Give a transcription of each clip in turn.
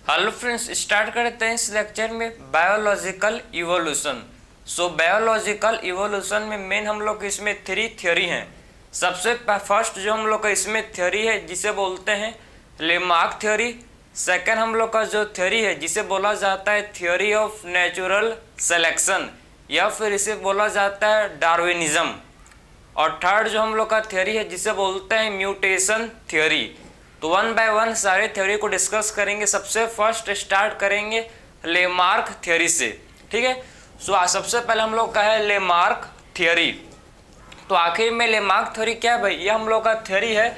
Hello friends, start करते हैं इस लेक्चर में बायोलॉजिकल इवोल्यूशन। बायोलॉजिकल इवोल्यूशन में मेन हम लोग इसमें 3 थ्योरी हैं। सबसे फर्स्ट जो हम लोग का इसमें थ्योरी है जिसे बोलते हैं लेमार्क थ्योरी। सेकंड हम लोग का जो थ्योरी है जिसे बोला जाता है थ्योरी ऑफ नेचुरल सिलेक्शन या फिर इसे बोला जाता है डार्विनिज्म। और थर्ड जो हम लोग का थ्योरी है जिसे बोलते हैं म्यूटेशन थ्योरी। तो वन बाय वन सारे थ्योरी को डिस्कस करेंगे। सबसे फर्स्ट स्टार्ट करेंगे लेमार्क थ्योरी से, ठीक है। सो सबसे पहले हम लोग का है लेमार्क थ्योरी। तो आखिर में लेमार्क थ्योरी क्या है भाई? ये हम लोग का थ्योरी है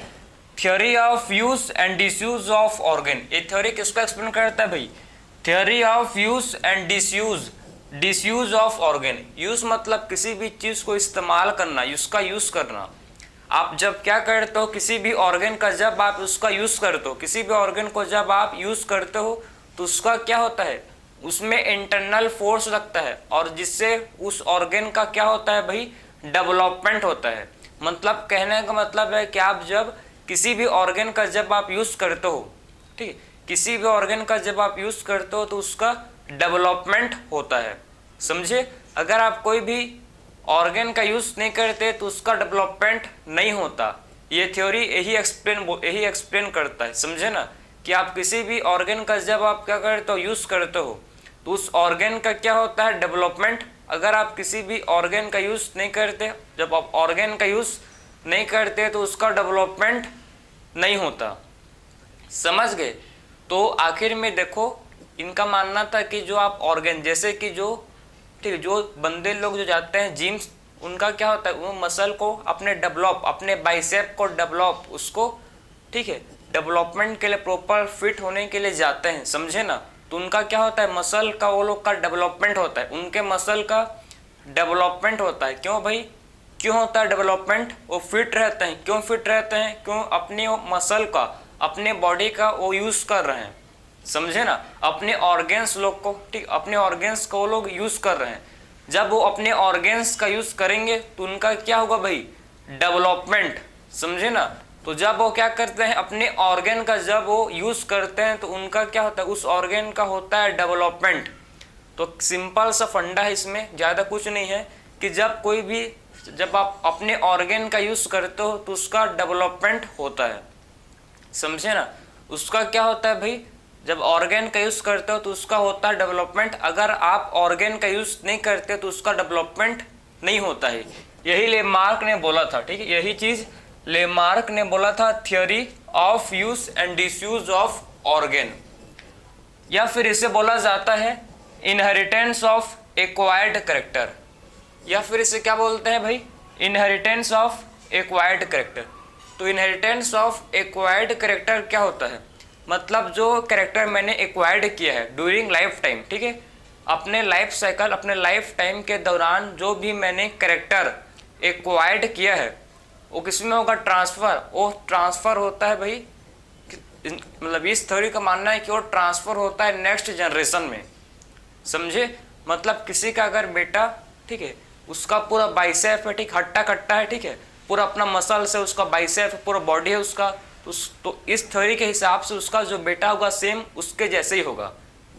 theory of use and disuse of organ. ये थ्योरी किसको एक्सप्लेन करता है भाई? Theory of use and disuse of organ. Use मतलब किसी भी चीज को इस्तेमाल करना, उसका यूज करना। आप जब क्या करते हो, किसी भी ऑर्गन का जब आप उसका यूज करते हो, किसी भी ऑर्गन को जब आप यूज करते हो तो उसका क्या होता है, उसमें इंटरनल फोर्स लगता है और जिससे उस ऑर्गन का क्या होता है भाई, डेवलपमेंट होता है। मतलब कहने का मतलब है कि आप जब किसी भी ऑर्गन का जब आप यूज करते हो, ठीक है, किसी भी ऑर्गन का जब आप यूज करते हो तो उसका डेवलपमेंट होता है, समझे। अगर आप कोई भी ऑर्गन का यूज नहीं करते तो उसका डेवलपमेंट नहीं होता। ये थ्योरी यही एक्सप्लेन करता है, समझे ना, कि आप किसी भी ऑर्गन का जब आप क्या करते हो, यूज करते हो तो उस ऑर्गन का क्या होता है, डेवलपमेंट। अगर आप किसी भी ऑर्गन का यूज नहीं करते, जब आप ऑर्गन का यूज नहीं करते तो उसका डेवलपमेंट नहीं होता, समझ गए। तो आखिर में देखो, इनका मानना था कि जो आप ऑर्गन, जैसे कि जो, ठीक है, जो बंदे लोग जो जाते हैं जिम्स, उनका क्या होता है, वो मसल को अपने डेवलप, अपने बाइसेप को डेवलप, उसको, ठीक है, डेवलपमेंट के लिए, प्रॉपर फिट होने के लिए जाते हैं, समझे ना। तो उनका क्या होता है, मसल का, वो लोग का डेवलपमेंट होता है, उनके मसल का डेवलपमेंट होता है। क्यों भाई, क्यों होता है डेवलपमेंट? वो फिट रहते हैं। क्यों फिट रहते हैं? क्यों? अपने मसल का, अपने बॉडी का वो यूज कर रहे हैं, समझे ना, अपने ऑर्गेन्स लोग को, ठीक, अपने ऑर्गेन्स को वो लोग यूज कर रहे हैं। जब वो अपने ऑर्गेन्स का यूज करेंगे तो उनका क्या होगा भाई, डेवलपमेंट, समझे ना। तो जब वो क्या करते हैं, अपने ऑर्गन का जब वो यूज करते हैं तो उनका क्या होता है, उस ऑर्गन का होता है डेवलपमेंट। तो सिंपल सा फंडा है, इसमें ज़्यादा कुछ नहीं है कि जब आप अपने ऑर्गन का यूज करते हो तो उसका डेवलपमेंट होता है, समझे ना। उसका क्या होता है भाई, जब ऑर्गन का यूज करते हो तो उसका होता है डेवलपमेंट। अगर आप ऑर्गन का यूज नहीं करते तो उसका डेवलपमेंट नहीं होता है। यही लेमार्क ने बोला था, ठीक है, यही चीज लेमार्क ने बोला था, theory of use and disuse of organ. या फिर इसे बोला जाता है इनहेरिटेंस ऑफ एक्वायर्ड कैरेक्टर, या फिर इसे क्या बोलते हैं भाई, इनहेरिटेंस ऑफ एक्वायर्ड कैरेक्टर। तो इनहेरिटेंस ऑफ एक्वायर्ड कैरेक्टर क्या होता है, मतलब जो कैरेक्टर मैंने एक्वायर्ड किया है ड्यूरिंग लाइफ टाइम, ठीक है, अपने लाइफ साइकिल, अपने लाइफ टाइम के दौरान जो भी मैंने कैरेक्टर एक्वायर्ड किया है वो किसमें होगा, ट्रांसफ़र। वो ट्रांसफ़र होता है भाई, मतलब इस थ्योरी का मानना है कि वो ट्रांसफ़र होता है नेक्स्ट जनरेशन में, समझे। मतलब किसी का अगर बेटा, ठीक है, उसका पूरा बाइसेप है, ठीक, हट्टा कट्टा है, ठीक है, पूरा अपना मसल से उसका बाइसेप, पूरा बॉडी है उसका, तो इस थ्योरी के हिसाब से उसका जो बेटा होगा सेम उसके जैसे ही होगा।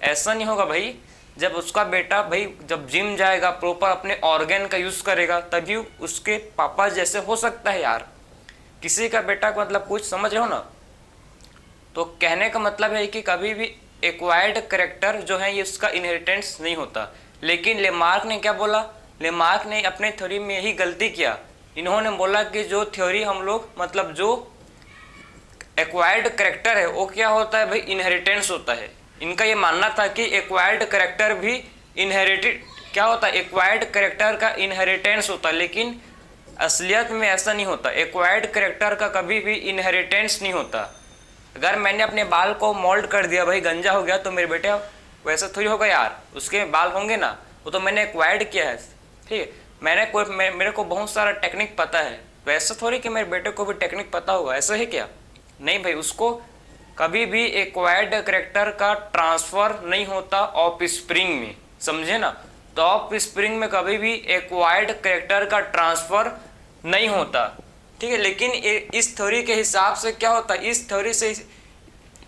ऐसा नहीं होगा भाई, जब उसका बेटा भाई जब जिम जाएगा, प्रॉपर अपने ऑर्गन का यूज़ करेगा, तभी उसके पापा जैसे हो सकता है यार। किसी का बेटा को मतलब कुछ समझ रहे हो ना। तो कहने का मतलब है कि कभी भी एक्वायर्ड कैरेक्टर जो है ये उसका इनहेरिटेंस नहीं होता। लेकिन लेमार्क ने क्या बोला, लेमार्क ने अपने थ्योरी में यही गलती किया। इन्होंने बोला कि जो थ्योरी हम लोग, मतलब जो एक्वायर्ड कैरेक्टर है वो क्या होता है भाई, इनहेरिटेंस होता है। इनका ये मानना था कि एक्वायर्ड कैरेक्टर भी इनहेरिटेड क्या होता है, एक्वायर्ड कैरेक्टर का इनहेरिटेंस होता है। लेकिन असलियत में ऐसा नहीं होता, एक्वायर्ड कैरेक्टर का कभी भी इनहेरिटेंस नहीं होता। अगर मैंने अपने बाल को मोल्ड कर दिया भाई, गंजा हो गया, तो मेरे बेटे वैसा थोड़ी होगा यार, उसके बाल होंगे ना, वो तो मैंने एक्वायर्ड किया है, ठीक है। मेरे को बहुत सारा टेक्निक पता है, वैसा थोड़ी कि मेरे बेटे को भी टेक्निक पता होगा, ऐसा है क्या? नहीं भाई, उसको कभी भी एक्वायर्ड कैरेक्टर का ट्रांसफर नहीं होता ऑफ स्प्रिंग में, समझे ना। तो ऑफ स्प्रिंग में कभी भी एक्वायर्ड कैरेक्टर का ट्रांसफर नहीं होता, ठीक है। लेकिन इस थ्योरी के हिसाब से क्या होता है, इस थ्योरी से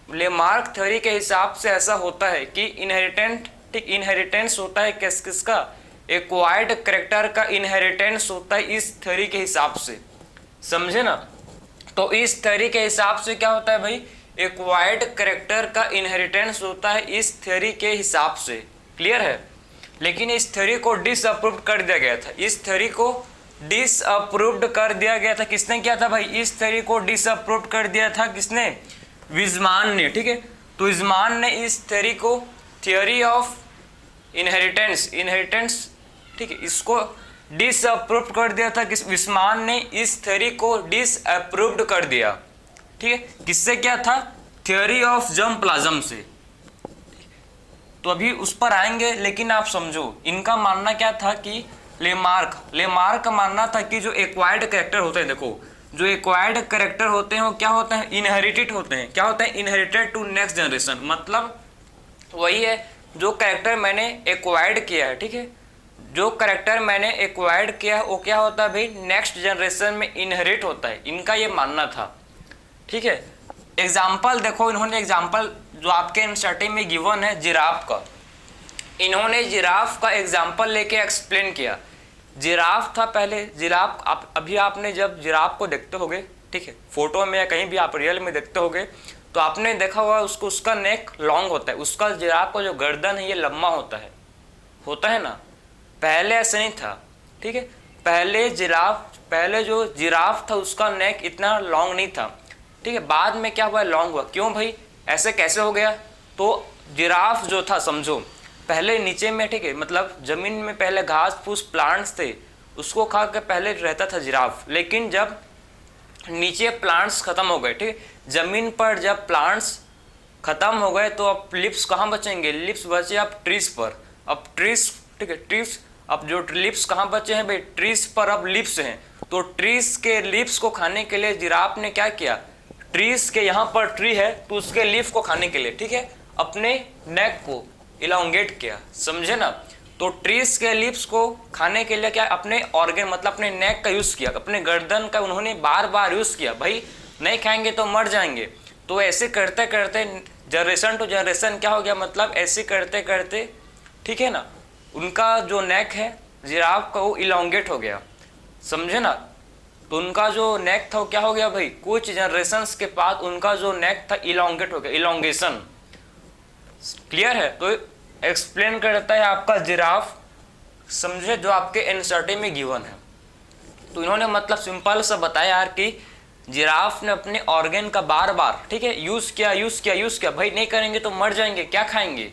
लेमार्क थ्योरी के हिसाब से ऐसा होता है कि इनहेरिटेंस होता है किसका, एक्वायर्ड कैरेक्टर का इनहेरिटेंस होता है इस थ्योरी के हिसाब से, समझे ना। तो इस थ्योरी के हिसाब से क्या होता है भाई, एक्वायर्ड कैरेक्टर का इनहेरिटेंस होता है इस थ्योरी के हिसाब से, क्लियर है। लेकिन इस थ्योरी को डिसअप्रूव्ड कर दिया गया था, इस थ्योरी को डिसअप्रूव्ड कर दिया गया था। किसने किया था भाई, इस थ्योरी को डिसअप्रूव्ड कर दिया था किसने, विजमान ने, ठीक है। तो विजमान ने इस थ्योरी को थ्योरी ऑफ इनहेरिटेंस, ठीक है, इसको डिसअप्रूव्ड कर दिया था। विजमान ने इस थ्योरी को डिसअप्रूव्ड कर दिया, ठीक है। किससे क्या था, थ्योरी ऑफ जर्मप्लाज्म से। तो अभी उस पर आएंगे, लेकिन आप समझो इनका मानना क्या था कि लेमार्क का मानना था कि जो एक्वायर्ड कैरेक्टर होते हैं, देखो जो एक्वायर्ड कैरेक्टर होते हैं वो क्या होते हैं, इनहेरिटेड होते हैं। क्या होते हैं, इनहेरिटेड टू नेक्स्ट जनरेशन। मतलब वही है जो कैरेक्टर मैंने एक्वायर्ड किया है, ठीक है, जो कैरेक्टर मैंने एक्वायर्ड किया है वो क्या होता है भाई, नेक्स्ट जनरेशन में इनहेरिट होता है, इनका ये मानना था, ठीक है। एग्जाम्पल देखो, इन्होंने एग्जाम्पल जो आपके एनसीईआरटी में गिवन है जिराफ का, इन्होंने जिराफ का एग्जाम्पल लेके एक्सप्लेन किया। जिराफ था पहले, जिराफ अभी आपने जब जिराफ को देखते होगे, ठीक है, फोटो में या कहीं भी आप रियल में देखते होगे, तो आपने देखा होगा उसका नेक लॉन्ग होता है, उसका जिराफ का जो गर्दन है ये लंबा होता है ना। पहले ऐसा नहीं था, ठीक है, पहले जो जिराफ था उसका नेक इतना लॉन्ग नहीं था, ठीक है। बाद में क्या हुआ, लॉन्ग हुआ। क्यों भाई, ऐसे कैसे हो गया, तो जिराफ जो था समझो पहले नीचे में, ठीक है, मतलब जमीन में पहले घास फूस प्लांट्स थे, उसको खा के पहले रहता था जिराफ। लेकिन जब नीचे प्लांट्स खत्म हो गए, ठीक है, जमीन पर जब प्लांट्स खत्म हो गए तो अब लिप्स कहाँ बचेंगे, लिप्स बचे अब ट्रीज पर। अब ट्रीज, ठीक है, ट्रीज, अब जो लिप्स कहाँ बचे हैं भाई, ट्रीज पर अब लिप्स हैं। तो ट्रीज के लिप्स को खाने के लिए जिराफ ने क्या किया, ट्रीज के यहाँ पर ट्री है तो उसके लीफ को खाने के लिए, ठीक है, अपने नेक को इलांगेट किया, समझे ना। तो ट्रीज के लीव्स को खाने के लिए क्या, अपने ऑर्गन मतलब अपने नेक का यूज किया, अपने गर्दन का उन्होंने बार बार यूज किया। भाई नहीं खाएंगे तो मर जाएंगे। तो ऐसे करते करते जनरेशन टू जनरेशन क्या हो गया, मतलब ऐसे करते करते, ठीक है ना, उनका जो नेक है जिराफ का वो इलांगेट हो गया, समझे ना। तो उनका जो नेक था वो क्या हो गया भाई, कुछ जनरेशंस के बाद उनका जो नेक था इलांगेट हो गया, इलांगेशन, क्लियर है। तो एक्सप्लेन करता है आपका जिराफ, समझे, जो आपके एनसीईआरटी में गिवन है। तो इन्होंने मतलब सिंपल सा बताया यार कि जिराफ ने अपने ऑर्गन का बार बार, ठीक है, यूज किया। भाई नहीं करेंगे तो मर जाएंगे, क्या खाएंगे,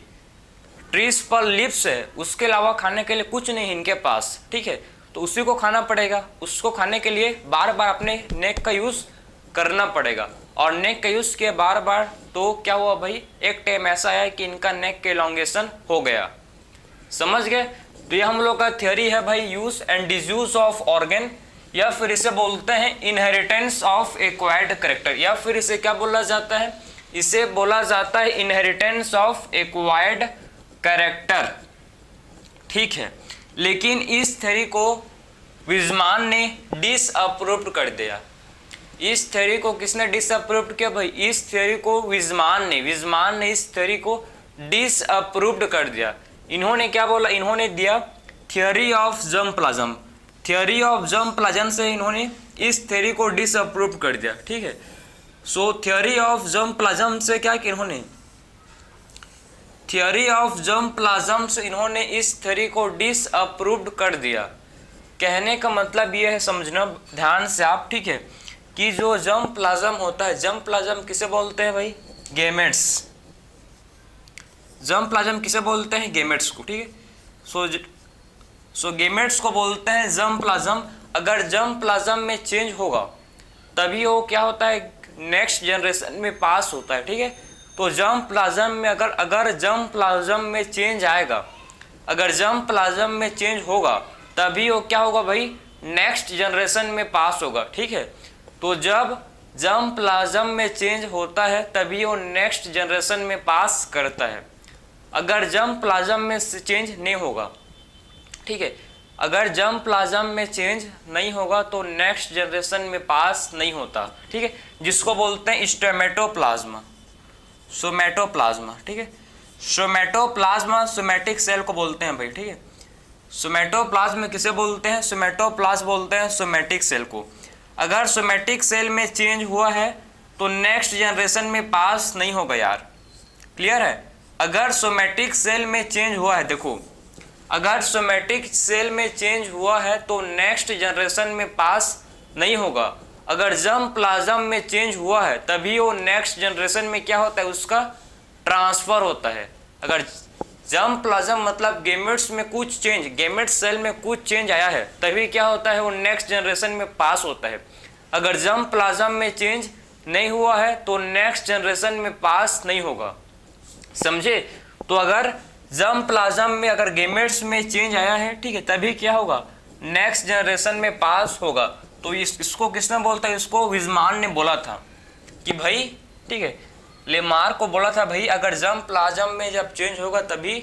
ट्रीज पर लिप्स है, उसके अलावा खाने के लिए कुछ नहीं इनके पास, ठीक है। तो उसी को खाना पड़ेगा, उसको खाने के लिए बार बार अपने नेक का यूज करना पड़ेगा। और नेक का यूज किया बार बार, तो क्या हुआ भाई, एक टाइम ऐसा आया कि इनका नेक के इलॉन्गेशन हो गया, समझ गए। तो ये हम लोग का थ्योरी है भाई, use and disuse of organ, या फिर इसे बोलते हैं इनहेरिटेंस ऑफ एक्वायर्ड कैरेक्टर, या फिर इसे क्या बोला जाता है, इसे बोला जाता है इनहेरिटेंस ऑफ एक्वायर्ड कैरेक्टर, ठीक है। लेकिन इस थ्योरी को विजमान ने डिसअप्रूव्ड कर दिया। इस थ्योरी को किसने डिसअप्रूव्ड किया भाई, इस थ्योरी को विजमान ने इस थ्योरी को डिसअप्रूव्ड कर दिया। इन्होंने क्या बोला, इन्होंने दिया theory of germplasm, theory of germplasm से इन्होंने इस थ्योरी को डिसअप्रूव्ड कर दिया, ठीक है। सो थ्योरी ऑफ जर्मप्लाज्म से क्या किया इन्होंने, थ्योरी ऑफ जर्मप्लाज्म से इन्होंने इस थ्योरी को डिसअप्रूव्ड कर दिया। कहने का मतलब ये है, समझना ध्यान से आप, ठीक है, कि जो जर्मप्लाज्म होता है, जर्मप्लाज्म किसे बोलते हैं भाई, गेमेट्स। जर्मप्लाज्म किसे बोलते हैं, गेमेट्स को, ठीक है। सो गेमेट्स को बोलते हैं जर्मप्लाज्म। अगर जर्मप्लाज्म में चेंज होगा तभी वो क्या होता है, नेक्स्ट जनरेशन में पास होता है, ठीक है। तो जर्मप्लाज्म में अगर जर्मप्लाज्म में चेंज आएगा, अगर जर्मप्लाज्म में चेंज होगा तभी वो क्या होगा भाई, नेक्स्ट जनरेशन में पास होगा, ठीक है। तो जब जर्मप्लाज्म में चेंज होता है तभी वो नेक्स्ट जनरेशन में पास करता है। अगर जर्मप्लाज्म में चेंज नहीं होगा, ठीक है, अगर जर्मप्लाज्म में चेंज नहीं होगा तो नेक्स्ट जनरेशन में पास नहीं होता, ठीक है, जिसको बोलते हैं स्टोमेटोप्लाज्मा। सोमेटोप्लाज्मा, ठीक है। सोमेटोप्लाज्मा सोमेटिक सेल को बोलते हैं भाई, ठीक है। सोमेटोप्लाज्म किसे बोलते हैं? सोमेटोप्लाज्म बोलते हैं सोमेटिक सेल को। अगर सोमेटिक सेल में चेंज हुआ है तो नेक्स्ट जनरेशन में पास नहीं होगा यार, क्लियर है। अगर सोमेटिक सेल में चेंज हुआ है, देखो अगर सोमेटिक सेल में चेंज हुआ है तो नेक्स्ट जनरेशन में पास नहीं होगा। अगर जर्म प्लाज्म में चेंज हुआ है तभी वो नेक्स्ट जनरेशन में क्या होता है, उसका ट्रांसफर होता है। अगर जर्म प्लाज्म मतलब गेमेट्स में कुछ चेंज, गेमेट सेल में कुछ चेंज आया है तभी क्या होता है, वो नेक्स्ट जनरेशन में पास होता है। अगर जर्म प्लाज्म में चेंज नहीं हुआ है तो नेक्स्ट जनरेशन में पास नहीं होगा, समझे। तो अगर जर्म प्लाज्म में अगर गेमेट्स में चेंज आया है, ठीक है, तभी क्या होगा, नेक्स्ट जनरेशन में पास होगा। तो इसको किसने बोलता है, इसको विजमान ने बोला था कि भाई, ठीक है, लेमार को बोला था भाई अगर जर्म प्लाज्म में जब चेंज होगा तभी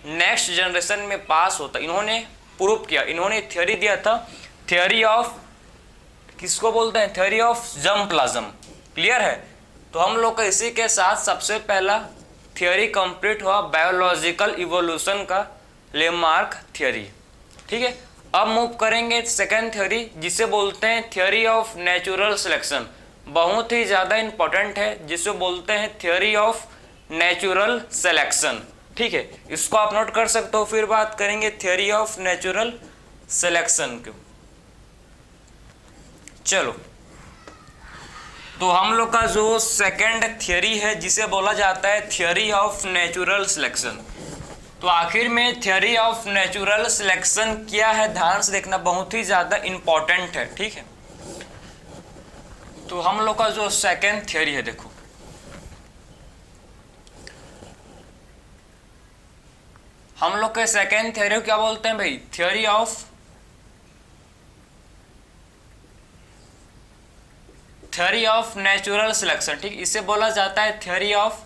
नेक्स्ट जनरेशन में पास होता। इन्होंने प्रूव किया, इन्होंने थ्योरी दिया था, थ्योरी ऑफ, किसको बोलते हैं, theory of germ plasm, clear है। तो हम लोग का इसी के साथ सबसे पहला थ्योरी कंप्लीट हुआ बायोलॉजिकल इवोल्यूशन का, लेमार्क थ्योरी, ठीक है। अब मूव करेंगे सेकेंड थ्योरी जिसे बोलते हैं थ्योरी ऑफ नेचुरल सिलेक्शन। बहुत ही ज़्यादा इंपॉर्टेंट है, जिसे बोलते हैं थ्योरी ऑफ नेचुरल सिलेक्शन, ठीक है। इसको आप नोट कर सकते हो। फिर बात करेंगे थ्योरी ऑफ नेचुरल सिलेक्शन की। चलो, तो हम लोग का जो सेकेंड थ्योरी है जिसे बोला जाता है थ्योरी ऑफ नेचुरल सिलेक्शन। तो आखिर में थ्योरी ऑफ नेचुरल सिलेक्शन क्या है, ध्यान से देखना, बहुत ही ज़्यादा इंपॉर्टेंट है, ठीक है। तो हम लोग का जो सेकेंड थ्योरी है, देखो हम लोग के सेकेंड थ्योरी को क्या बोलते हैं भाई, थ्योरी ऑफ नेचुरल सिलेक्शन, ठीक। इसे बोला जाता है थ्योरी ऑफ,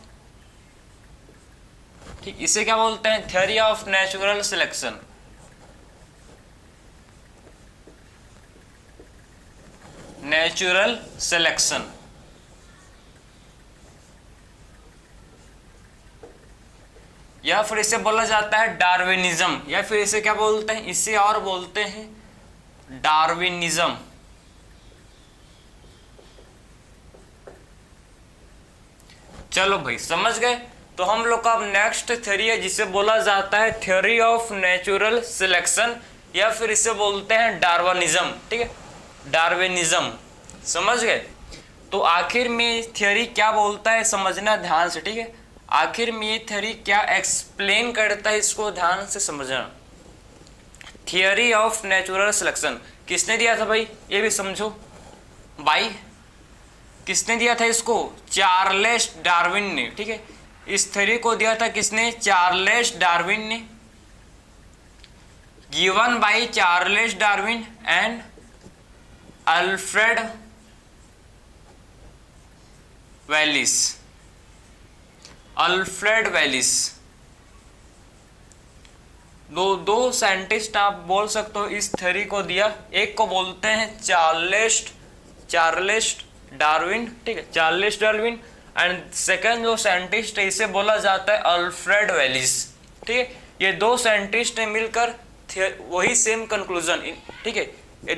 ठीक, इसे क्या बोलते हैं, theory of natural selection. Natural selection, या फिर इसे बोला जाता है डार्विनिज्म, या फिर इसे क्या बोलते हैं, इसे और बोलते हैं डार्विनिज्म। चलो भाई, समझ गए। तो हम लोग का अब नेक्स्ट थ्योरी है जिसे बोला जाता है थ्योरी ऑफ नेचुरल सिलेक्शन, या फिर इसे बोलते हैं डार्विनिज्म, ठीक है, डार्विनिज्म, समझ गए। तो आखिर में थ्योरी क्या बोलता है समझना ध्यान से, ठीक है। आखिर में ये थ्योरी क्या एक्सप्लेन करता है, इसको ध्यान से समझना। थ्योरी ऑफ नेचुरल सिलेक्शन किसने दिया था भाई, ये भी समझो भाई, किसने दिया था इसको, चार्ल्स डार्विन ने, ठीक है। इस थ्योरी को दिया था किसने, चार्ल्स डार्विन ने, given by Charles Darwin and Alfred Wallace, Alfred Wallace. दो साइंटिस्ट आप बोल सकते हो इस थ्योरी को दिया। एक को बोलते हैं चार्ल्स डार्विन, ठीक है, चार्ल्स डार्विन, एंड सेकंड जो साइंटिस्ट है इसे बोला जाता है अल्फ्रेड वेलिस, ठीक है। ये दो साइंटिस्ट ने मिलकर वही सेम कंक्लूजन, ठीक है।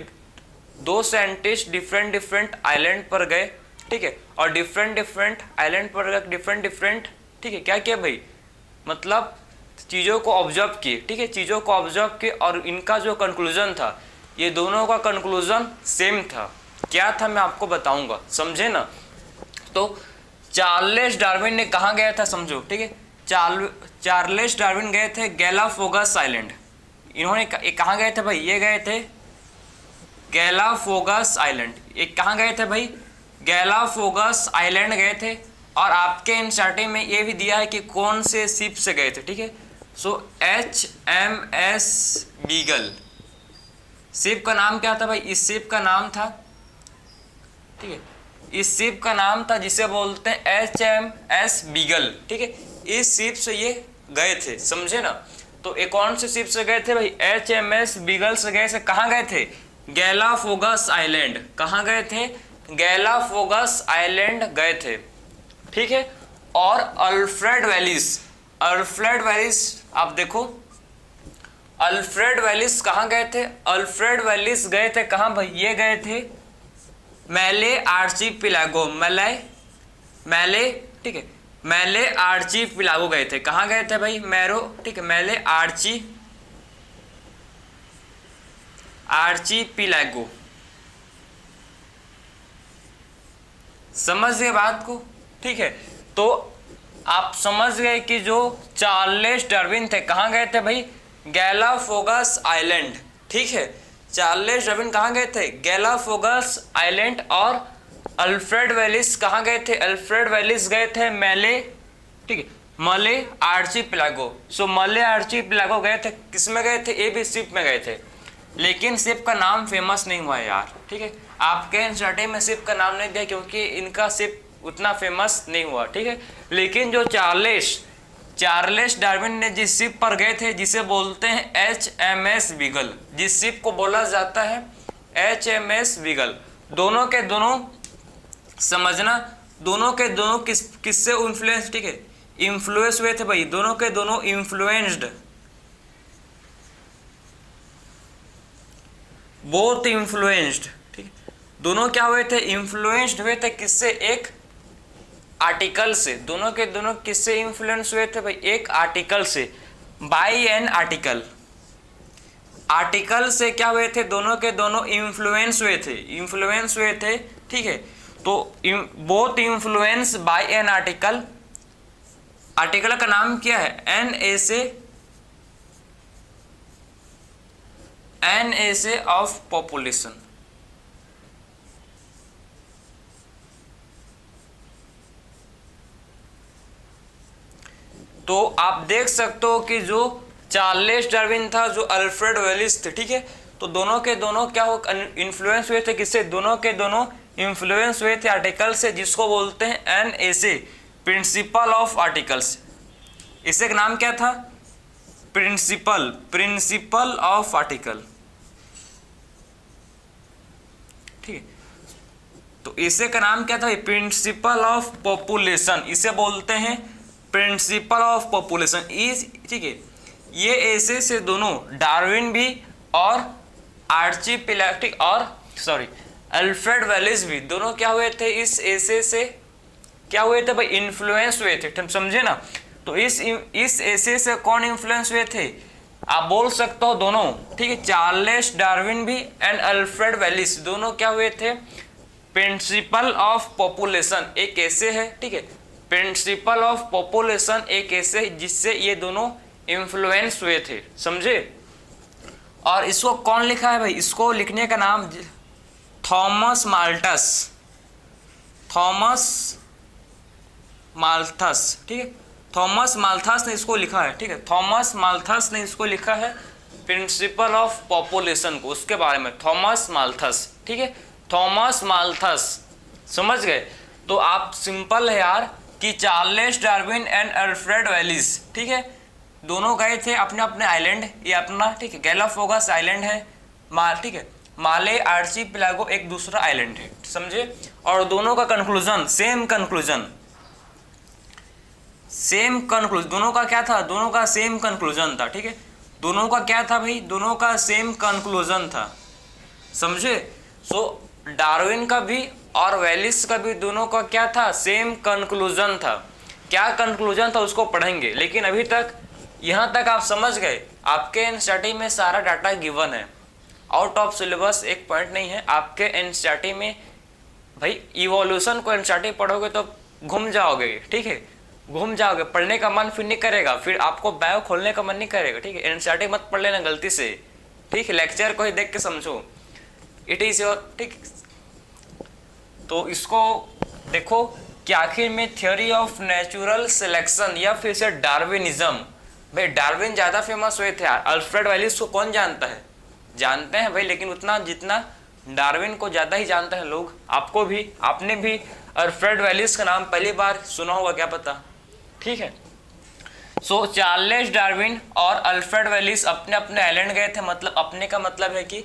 दो साइंटिस्ट डिफरेंट आइलैंड पर गए, ठीक है, और डिफरेंट आइलैंड पर गए, डिफरेंट, ठीक है, क्या किया भाई, मतलब चीज़ों को ऑब्जर्व किए, ठीक है, चीज़ों को ऑब्जर्व किए, और इनका जो कंक्लूजन था, ये दोनों का कंक्लूजन सेम था। क्या था मैं आपको बताऊंगा, समझे ना। तो चार्ल्स डार्विन ने कहाँ गया था समझो, ठीक है। चार्ल्स डार्विन गए थे गैलापागोस आइलैंड। इन्होंने कहाँ गए थे भाई, ये गए थे गैलापागोस आइलैंड। ये कहाँ गए थे भाई, गैलापागोस आइलैंड गए थे। और आपके एनसीईआरटी में ये भी दिया है कि कौन से शिप से गए थे, ठीक है। सो HMS बीगल, शिप का नाम क्या था भाई, इस शिप का नाम था, ठीक है, इस शिप का नाम था जिसे बोलते हैं HMS बीगल, ठीक है। इस शिप से ये गए थे, समझे ना। तो ये कौन से शिप से गए थे भाई, HMS बीगल से गए थे। कहाँ गए थे, गैलापागोस आइलैंड। कहाँ गए थे, गैलापागोस आइलैंड गए थे, ठीक है। और अल्फ्रेड वेलिस। अल्फ्रेड वेलिस आप देखो, अल्फ्रेड वेलिस कहाँ गए थे? अल्फ्रेड वेलिस गए थे कहाँ भाई? ये गए थे मैले आर्चिपिलागो, मैले, ठीक है, मैले आर्चिपिलागो गए थे। कहाँ गए थे भाई? मैरो, ठीक है, मैले आर्चिपिलागो। समझ गए बात को? ठीक है, तो आप समझ गए कि जो चार्लेस डार्विन थे कहाँ गए थे भाई? Galapagos island. ठीक है, चार्लेस डार्विन कहाँ गए थे? Galapagos island. और अल्फ्रेड वेलिस कहाँ गए थे? अल्फ्रेड वेलिस गए थे मैले, ठीक है, मले आर्चिपिलागो। सो मले आर्चिपिलागो गए थे, किस में गए थे? ये भी शिप में गए थे, लेकिन शिप का नाम फेमस नहीं हुआ यार। ठीक है, आपके एनसीईआरटी में शिप का नाम नहीं दिया क्योंकि इनका शिप उतना फेमस नहीं हुआ। ठीक है, लेकिन जो चार्लेस डार्विन ने जिस शिप पर गए थे जिसे बोलते हैं HMS बीगल, जिस शिप को बोला जाता है HMS बीगल, दोनों के दोनों समझना, दोनों के दोनों किससे इन्फ्लुएंस, ठीक है, इन्फ्लुएंस हुए थे भाई, दोनों के दोनों इन्फ्लुएंस्ड, बोथ इन्फ्लुएंस्ड। ठीक, दोनों क्या हुए थे? इन्फ्लुएंस्ड हुए थे किससे? एक आर्टिकल से। दोनों के दोनों किससे इन्फ्लुएंस हुए थे भाई? एक आर्टिकल से, बाय एन आर्टिकल। आर्टिकल से क्या हुए थे? दोनों के दोनों इन्फ्लुएंस हुए थे। ठीक है, तो both influence by an article. Article का नाम क्या है? NSA of population. तो आप देख सकते हो कि जो चार्लेस डार्विन था, जो अल्फ्रेड वेलिस थे, ठीक है, तो दोनों के दोनों क्या हो इन्फ्लुएंस हुए थे किससे? दोनों के दोनों इन्फ्लुएंस हुए थे आर्टिकल से, जिसको बोलते हैं NSA, प्रिंसिपल ऑफ आर्टिकल्स। इसे का नाम क्या था? Principle of article. ठीक है, तो इसे का नाम क्या था? Principle of population. इसे बोलते हैं प्रिंसिपल ऑफ पॉपुलेशन। इस, ठीक है, ये ऐसे से दोनों डार्विन भी और आर्चिपिलागो और अल्फ्रेड वेलिस भी, दोनों क्या हुए थे? इस ऐसे से क्या हुए थे भाई? इन्फ्लुएंस हुए थे। तुम समझे ना? तो इस ऐसे से कौन इन्फ्लुएंस हुए थे? आप बोल सकते हो दोनों। ठीक है, चार्लेस डार्विन भी एंड अल्फ्रेड वेलिस दोनों क्या हुए थे? प्रिंसिपल ऑफ पॉपुलेशन एक ऐसे है, ठीक है, प्रिंसिपल ऑफ पॉपुलेशन एक ऐसे जिससे ये दोनों इन्फ्लुएंस हुए थे। समझे? और इसको कौन लिखा है भाई? इसको लिखने का नाम थॉमस माल्थस। ठीक है, थॉमस माल्थस ने इसको लिखा है। ठीक है, थॉमस माल्थस ने इसको लिखा है प्रिंसिपल ऑफ पॉपुलेशन को, उसके बारे में थॉमस माल्थस। ठीक है, थॉमस माल्थस, समझ गए? तो आप सिंपल है यार कि चार्लेस डार्विन एंड अल्फ्रेड वेलिस, ठीक है, दोनों गए थे अपने अपने आइलैंड, ये अपना, ठीक है, गैलापागोस आइलैंड है, ठीक है, माले आर्चिपिलागो एक दूसरा आइलैंड है। समझे? और दोनों का कंक्लूजन सेम दोनों का क्या था? दोनों का सेम कंक्लूजन था। ठीक है, दोनों का क्या था भाई? दोनों का सेम कंक्लूजन था। समझे? सो डार्विन का भी और वेलिस का भी दोनों का क्या था? सेम कंक्लूजन था। क्या कंक्लूजन था उसको पढ़ेंगे, लेकिन अभी तक यहाँ तक आप समझ गए। आपके एनसीईआरटी में सारा डाटा गिवन है, आउट ऑफ सिलेबस एक पॉइंट नहीं है। आपके एनसीईआरटी में भाई इवोल्यूशन को एनसीईआरटी पढ़ोगे तो घूम जाओगे। ठीक है, घूम जाओगे, पढ़ने का मन फिर नहीं करेगा, फिर आपको बायो खोलने का मन नहीं करेगा। ठीक है, एनसीईआरटी मत पढ़ लेना गलती से। ठीक है, लेक्चर को ही देख के समझो, इट इज योर। ठीक, तो इसको देखो कि आखिर में थ्योरी ऑफ नेचुरल सिलेक्शन या फिर से डार्विनिज्म। भाई डार्विन ज़्यादा फेमस हुए थे, अल्फ्रेड वेलिस को कौन जानता है? जानते हैं भाई, लेकिन उतना जितना डार्विन को ज़्यादा ही जानते हैं लोग। आपको भी, आपने भी अल्फ्रेड वेलिस का नाम पहली बार सुना होगा, क्या पता। ठीक है, सो चार्लेस डार्विन और अल्फ्रेड वेलिस अपने अपने आइलैंड गए थे। मतलब अपने का मतलब है कि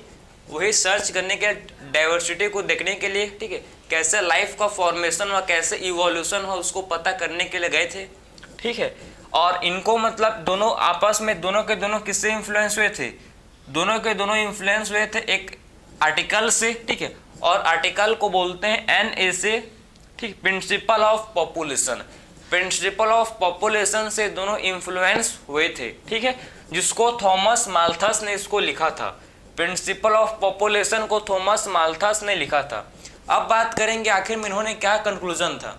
वही सर्च करने के, डाइवर्सिटी को देखने के लिए, ठीक है, कैसे लाइफ का फॉर्मेशन व कैसे इवोल्यूशन हो उसको पता करने के लिए गए थे, ठीक है। और इनको मतलब दोनों आपस में दोनों के दोनों किससे इन्फ्लुएंस हुए थे, दोनों के दोनों इन्फ्लुएंस हुए थे एक आर्टिकल से, ठीक है। और आर्टिकल को बोलते हैं NA से, ठीक, principle of population. Principle of population से दोनों इन्फ्लुएंस हुए थे, ठीक है, जिसको थॉमस माल्थस ने इसको लिखा था। प्रिंसिपल ऑफ पॉपुलेशन को थॉमस माल्थस ने लिखा था। अब बात करेंगे आखिर में इन्होंने क्या कंक्लूजन था,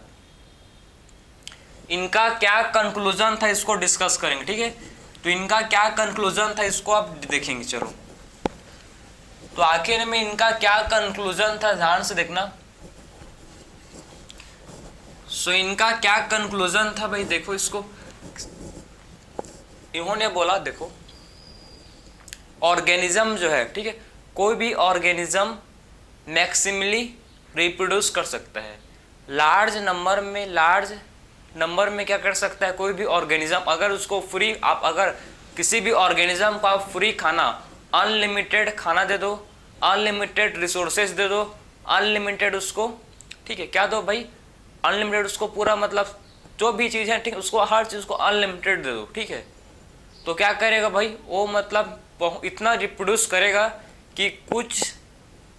इनका क्या कंक्लूजन था, इसको डिस्कस करेंगे, ठीक है। तो इनका क्या कंक्लूजन था इसको आप देखेंगे। चलो, तो आखिर में इनका क्या कंक्लूजन था, ध्यान से देखना। सो इनका क्या कंक्लूजन था भाई, देखो इसको, इन्होंने बोला देखो ऑर्गेनिज्म जो है, ठीक है, कोई भी ऑर्गेनिज्म मैक्सिमली रिप्रोड्यूस कर सकता है, लार्ज नंबर में क्या कर सकता है कोई भी ऑर्गेनिज्म। अगर उसको फ्री, आप अगर किसी भी ऑर्गेनिज्म को आप फ्री खाना, अनलिमिटेड खाना दे दो, अनलिमिटेड रिसोर्सेज दे दो, अनलिमिटेड उसको, ठीक है, क्या दो भाई, अनलिमिटेड उसको पूरा मतलब जो भी चीज़ है, ठीक, उसको हर चीज़ को अनलिमिटेड दे दो, ठीक है। तो क्या करेगा भाई वो, मतलब इतना रिप्रोड्यूस करेगा कि कुछ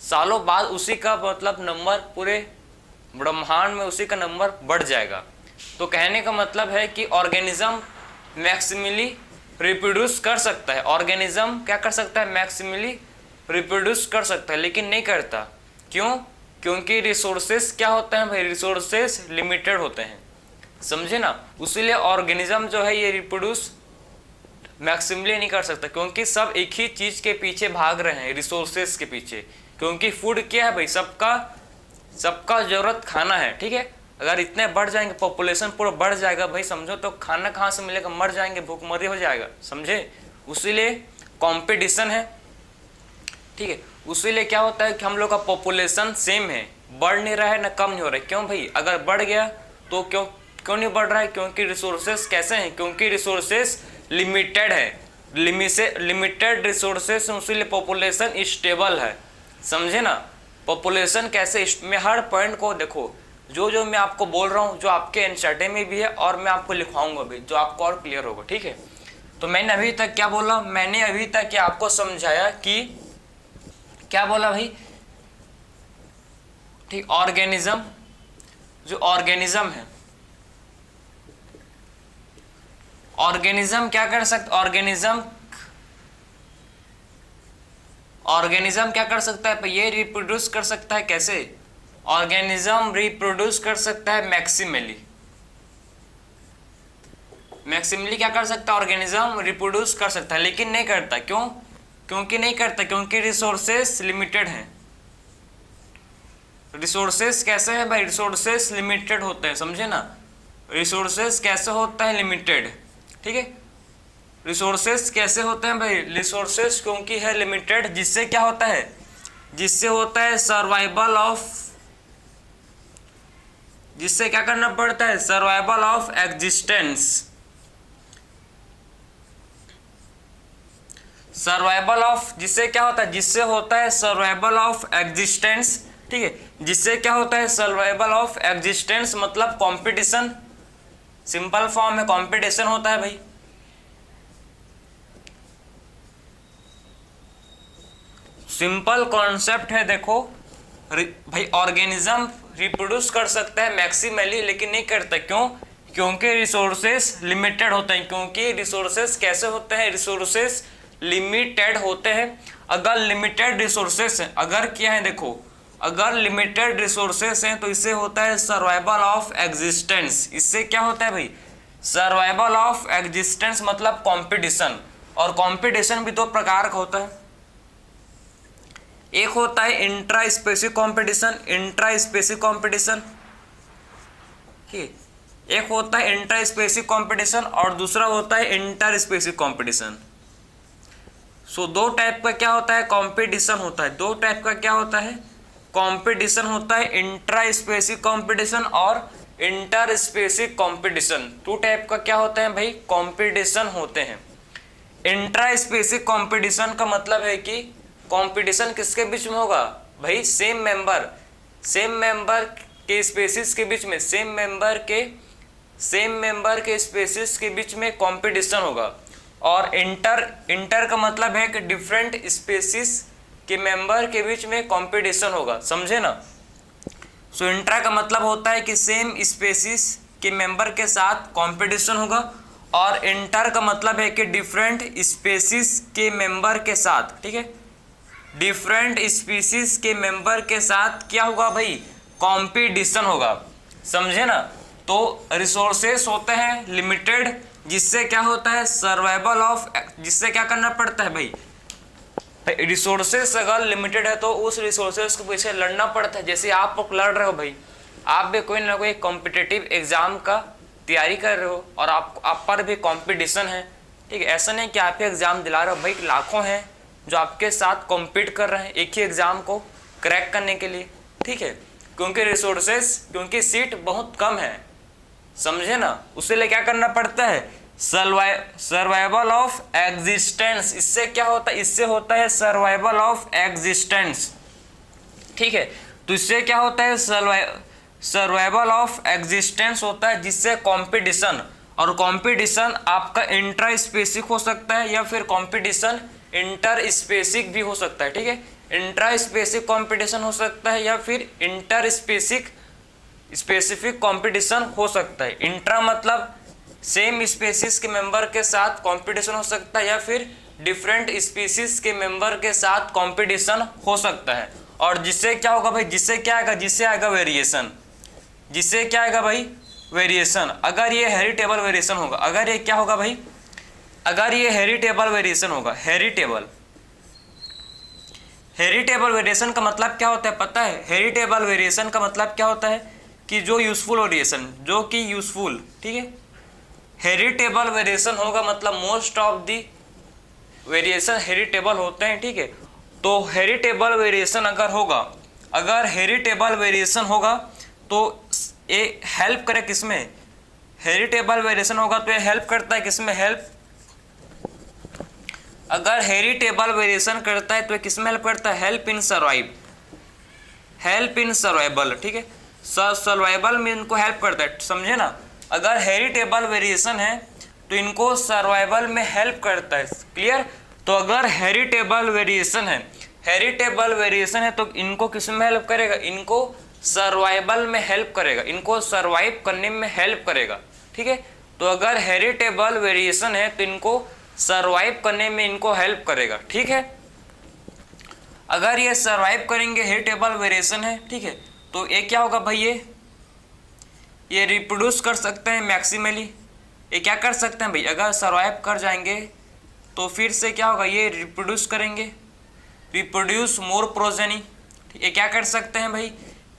सालों बाद उसी का मतलब नंबर पूरे ब्रह्मांड में उसी का नंबर बढ़ जाएगा। तो कहने का मतलब है कि ऑर्गेनिज्म मैक्सिमली रिप्रोड्यूस कर सकता है, ऑर्गेनिज्म क्या कर सकता है, मैक्सिमली रिप्रोड्यूस कर सकता है, लेकिन नहीं करता। क्यों? क्योंकि रिसोर्सेस क्या होते हैं भाई, रिसोर्सेस लिमिटेड होते हैं, समझे ना। इसीलिए ऑर्गेनिज्म जो है ये रिप्रोड्यूस मैक्सिमली नहीं कर सकता, क्योंकि सब एक ही चीज़ के पीछे भाग रहे हैं, रिसोर्सेस के पीछे। क्योंकि फूड क्या है भाई, सबका ज़रूरत खाना है, ठीक है। अगर इतने बढ़ जाएंगे, पॉपुलेशन पूरा बढ़ जाएगा भाई, समझो, तो खाना कहाँ से मिलेगा, मर जाएंगे, भूखमरी हो जाएगा, समझे। उसीलिए कंपटीशन है, ठीक है। उसीलिए क्या होता है कि हम लोग का पॉपुलेशन सेम है, बढ़ नहीं रहा है ना कम नहीं हो रहा है। क्यों भाई, अगर बढ़ गया तो क्यों नहीं बढ़ रहा है, क्योंकि रिसोर्सेस कैसे हैं, क्योंकि रिसोर्सेस लिमिटेड है, लिमिटेड रिसोर्सेस, उसीलिए पॉपुलेशन स्टेबल है, समझे ना। पॉपुलेशन कैसे, मैं हर पॉइंट को देखो, जो मैं आपको बोल रहा हूँ, जो आपके एनसीईआरटी में भी है और मैं आपको लिखवाऊंगा भी, जो आपको और क्लियर होगा, ठीक है। तो मैंने अभी तक क्या बोला, मैंने अभी तक क्या आपको समझाया कि क्या बोला भाई, ठीक, ऑर्गेनिज्म, जो ऑर्गेनिज्म है, ऑर्गेनिज्म क्या कर सकता, ऑर्गेनिज्म क्या कर सकता है, ये रिप्रोड्यूस कर सकता है, कैसे, ऑर्गेनिज्म रिप्रोड्यूस कर सकता है मैक्सिमली क्या कर सकता है, ऑर्गेनिज्म रिप्रोड्यूस कर सकता है, लेकिन नहीं करता। क्यों? क्योंकि नहीं करता, क्योंकि रिसोर्सेस लिमिटेड हैं। रिसोर्सेस कैसे है भाई, रिसोर्सेस लिमिटेड होते हैं, समझे ना। रिसोर्सेस कैसे होता है, लिमिटेड, ठीक है। रिसोर्सेस कैसे होते हैं भाई, रिसोर्सेस क्योंकि है लिमिटेड, जिससे क्या होता है, जिससे होता है सर्वाइवल ऑफ, जिससे क्या करना पड़ता है, survival of existence, survival of, जिससे क्या होता है, जिससे होता है सर्वाइवल ऑफ एग्जिस्टेंस, ठीक है। जिससे क्या होता है, सर्वाइवल ऑफ एग्जिस्टेंस, मतलब कंपटीशन, सिंपल फॉर्म में कंपटीशन होता है भाई। सिंपल कॉन्सेप्ट है, देखो भाई, ऑर्गेनिज्म रिप्रोड्यूस कर सकता है मैक्सिमली, लेकिन नहीं करता। क्यों? क्योंकि रिसोर्सेस लिमिटेड होते हैं। क्योंकि रिसोर्सेस कैसे होते हैं, रिसोर्सेस लिमिटेड होते हैं। अगर लिमिटेड रिसोर्सेस हैं, अगर क्या है देखो, अगर लिमिटेड रिसोर्सेस हैं तो इससे होता है सर्वाइवल ऑफ एग्जिस्टेंस। इससे क्या होता है भाई, सर्वाइवल ऑफ एग्जिस्टेंस, मतलब कंपटीशन। और कंपटीशन भी दो प्रकार का होता है, एक होता है intra species competition, intra species competition, एक होता है इंट्रा स्पेसिस कंपटीशन और दूसरा होता है इंटर स्पेसिस कंपटीशन। सो दो टाइप का क्या होता है, कंपटीशन होता है। दो टाइप का क्या होता है, कंपटीशन होता है, इंट्रा स्पेसिस कंपटीशन और inter species competition. Two type का क्या होता है भाई, कंपटीशन होते हैं। इंट्रा स्पेसिस कंपटीशन का मतलब है कि कंपटीशन किसके बीच में होगा भाई, सेम मेंबर, सेम मेंबर के स्पेसिस के बीच में सेम मेंबर के स्पेसिस के बीच में कंपटीशन होगा। और इंटर का मतलब है कि डिफरेंट स्पेसिस के मेंबर के बीच में कंपटीशन होगा, समझे ना। सो इंट्रा का मतलब होता है कि सेम स्पेसिस के मेंबर के साथ कंपटीशन होगा, और इंटर का मतलब है कि डिफरेंट स्पेसिस के मेंबर के साथ, ठीक है, डिफरेंट स्पीसीज के मेंबर के साथ क्या होगा भाई, कंपटीशन होगा, समझे ना। तो रिसोर्सेस होते हैं लिमिटेड, जिससे क्या होता है सर्वाइवल ऑफ, जिससे क्या करना पड़ता है भाई, रिसोर्सेस अगर लिमिटेड है तो उस रिसोर्सेस के पीछे लड़ना पड़ता है। जैसे आप लोग लड़ रहे हो भाई, आप भी कोई ना कोई कॉम्पिटिटिव एग्जाम का तैयारी कर रहे हो और आप पर भी कंपटीशन है, ठीक है। ऐसा नहीं कि आप ही एग्जाम दिला रहे हो भाई, लाखों हैं जो आपके साथ कॉम्पीट कर रहे हैं एक ही एग्जाम को क्रैक करने के लिए, ठीक है। क्योंकि सीट बहुत कम है, समझे ना, उसके लिए क्या करना पड़ता है, सर्वाइवल ऑफ एग्जिस्टेंस। इससे क्या होता है, इससे होता है सर्वाइवल ऑफ एग्जिस्टेंस, ठीक है। तो इससे क्या होता है, सर्वाइवल ऑफ एग्जिस्टेंस होता है, जिससे कंपटीशन, और कंपटीशन आपका इंट्रा स्पेसिफिक हो सकता है या फिर कंपटीशन इंटर स्पेसिफिक भी हो सकता है, ठीक है। इंट्रा स्पेसिफिक कंपटीशन हो सकता है या फिर इंटर स्पेसिफिक कंपटीशन हो सकता है। इंट्रा मतलब सेम स्पेसीज के मेंबर के साथ कंपटीशन हो सकता है या फिर डिफरेंट स्पीसीज के मेंबर के साथ कंपटीशन हो सकता है। और जिससे क्या होगा भाई, जिससे क्या आएगा, जिससे आएगा वेरिएशन, जिससे क्या आएगा भाई, वेरिएशन। अगर ये हेरिटेबल वेरिएशन होगा, अगर ये क्या होगा भाई, अगर ये हेरिटेबल वेरिएशन होगा, हेरिटेबल वेरिएशन का मतलब क्या होता है पता है, हेरिटेबल वेरिएशन का मतलब क्या होता है कि जो यूजफुल वेरिएशन, जो कि यूजफुल, ठीक है, हेरिटेबल वेरिएशन होगा, मतलब most of the variation heritable होते हैं, ठीक है। तो हेरिटेबल वेरिएशन अगर होगा, अगर हेरिटेबल वेरिएशन होगा तो ये हेल्प करे किसमें, हेरिटेबल वेरिएशन होगा तो ये हेल्प करता है किसमें, अगर हेरिटेबल वेरिएशन करता है तो किसमें हेल्प करता है, हेल्प इन सर्वाइवल, ठीक है, सर्वाइवल में इनको हेल्प करता है, समझे ना। अगर हेरिटेबल वेरिएशन है तो इनको सर्वाइवल में हेल्प करता है, क्लियर। तो अगर हेरिटेबल वेरिएशन है तो इनको किसमें हेल्प करेगा, इनको सर्वाइवल में हेल्प करेगा, इनको सर्वाइव करने में हेल्प करेगा, ठीक है। तो अगर हेरिटेबल वेरिएशन है तो इनको सर्वाइव करने में इनको हेल्प करेगा, ठीक है। अगर ये सर्वाइव करेंगे, हेरिटेबल वेरिएशन है, ठीक है, तो ये क्या होगा भाई, ये रिप्रोड्यूस कर सकते हैं मैक्सिमली। ये क्या कर सकते हैं भाई, अगर सर्वाइव कर जाएंगे तो फिर से क्या होगा, ये रिप्रोड्यूस करेंगे, रिप्रोड्यूस मोर प्रोजेनी। ये क्या कर सकते हैं भाई,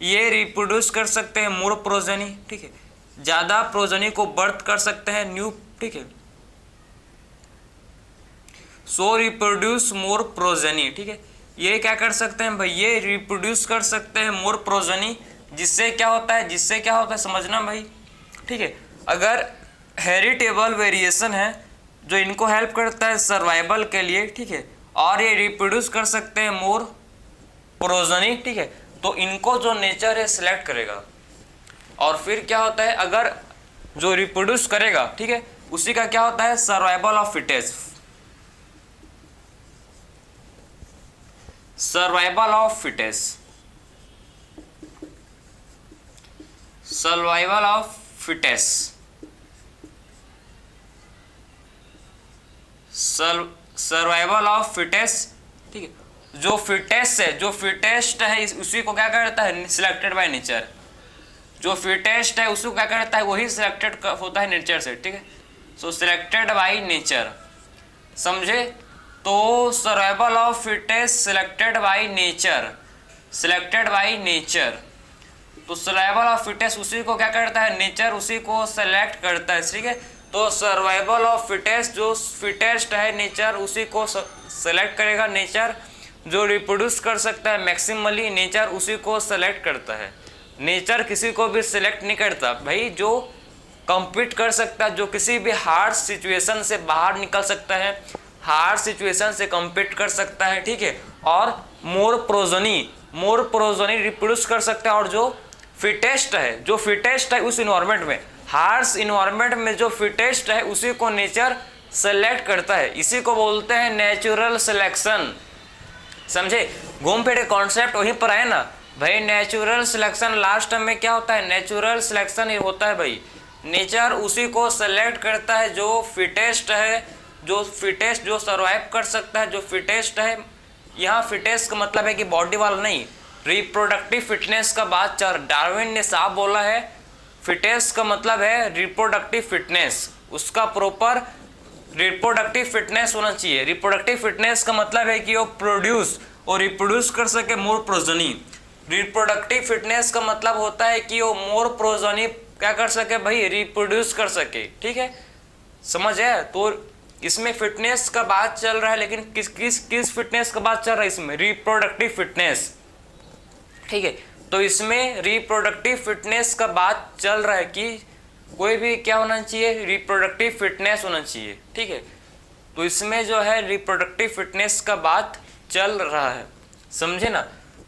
ये रिप्रोड्यूस कर सकते हैं मोर प्रोजेनी, ठीक है, ज़्यादा प्रोजेनी को बर्थ कर सकते हैं, न्यू, ठीक है। सो रिप्रोड्यूस मोर प्रोजेनी, ठीक है, ये क्या कर सकते हैं भाई, ये रिप्रोड्यूस कर सकते हैं मोर प्रोजेनी, जिससे क्या होता है समझना भाई, ठीक है। अगर हेरिटेबल वेरिएशन है जो इनको हेल्प करता है सर्वाइवल के लिए, ठीक है, और ये रिप्रोड्यूस कर सकते हैं मोर प्रोजेनी, ठीक है, तो इनको जो नेचर है सिलेक्ट करेगा। और फिर क्या होता है, अगर जो रिप्रोड्यूस करेगा, ठीक है, उसी का क्या होता है, survival of fittest, survival of fittest, survival of fittest, survival of fittest, ठीक है। जो फिटेस्ट है उसी को क्या करता है, सिलेक्टेड बाय नेचर। जो फिटेस्ट है उसी को क्या करता है, वही सिलेक्टेड होता है नेचर से, ठीक है। सो सिलेक्टेड बाय नेचर, समझे। तो survival of fittest selected by nature, selected by nature. तो सर्वाइवल ऑफ फिटेस्ट उसी को क्या करता है, नेचर उसी को सेलेक्ट करता है, ठीक है। तो सर्वाइवल ऑफ फिटेस्ट, जो फिटेस्ट है नेचर उसी को सेलेक्ट करेगा, नेचर जो रिप्रोड्यूस कर सकता है मैक्सिमली, नेचर उसी को सेलेक्ट करता है। नेचर किसी को भी सिलेक्ट नहीं करता भाई, जो कम्पीट कर सकता है, जो किसी भी हार्ड सिचुएशन से बाहर निकल सकता है, हार्ड सिचुएशन से कम्पीट कर सकता है, ठीक है, और मोर प्रोजनी रिप्रोड्यूस कर सकता है, और जो फिटेस्ट है उस इन्वायरमेंट में, हार्श इन्वायरमेंट में जो फिटेस्ट है उसी को नेचर सेलेक्ट करता है। इसी को बोलते हैं नेचुरल सिलेक्शन। समझे, घूम फिर के कॉन्सेप्ट वहीं पर आए ना भाई। नेचुरल सिलेक्शन लास्ट में क्या होता है, नेचुरल सिलेक्शन ये होता है भाई, नेचर उसी को सेलेक्ट करता है जो फिटेस्ट है, जो सर्वाइव कर सकता है, जो फिटेस्ट है। यहाँ फिटेस्ट का मतलब है कि बॉडी वाला नहीं, रिप्रोडक्टिव फिटनेस का बात चल, डार्विन ने साफ बोला है। फिटेस्ट का मतलब है रिप्रोडक्टिव फिटनेस, उसका प्रॉपर रिप्रोडक्टिव फिटनेस होना चाहिए। रिप्रोडक्टिव फिटनेस का मतलब है कि वो प्रोड्यूस और रिप्रोड्यूस कर सके मोर प्रोजनी। रिप्रोडक्टिव फिटनेस का मतलब होता है कि वो मोर प्रोजनी क्या कर सके भाई, रिप्रोड्यूस कर सके। ठीक है, समझ है। तो इसमें फिटनेस का बात चल रहा है, लेकिन किस फिटनेस का बात चल रहा है इसमें, रिप्रोडक्टिव फिटनेस। ठीक है, तो इसमें रिप्रोडक्टिव फिटनेस का बात चल रहा है कि कोई भी क्या होना चाहिए, रिप्रोडक्टिव फिटनेस होना चाहिए। ठीक है, तो इसमें जो है रिप्रोडक्टिव फिटनेस का बात चल रहा है, समझे ना।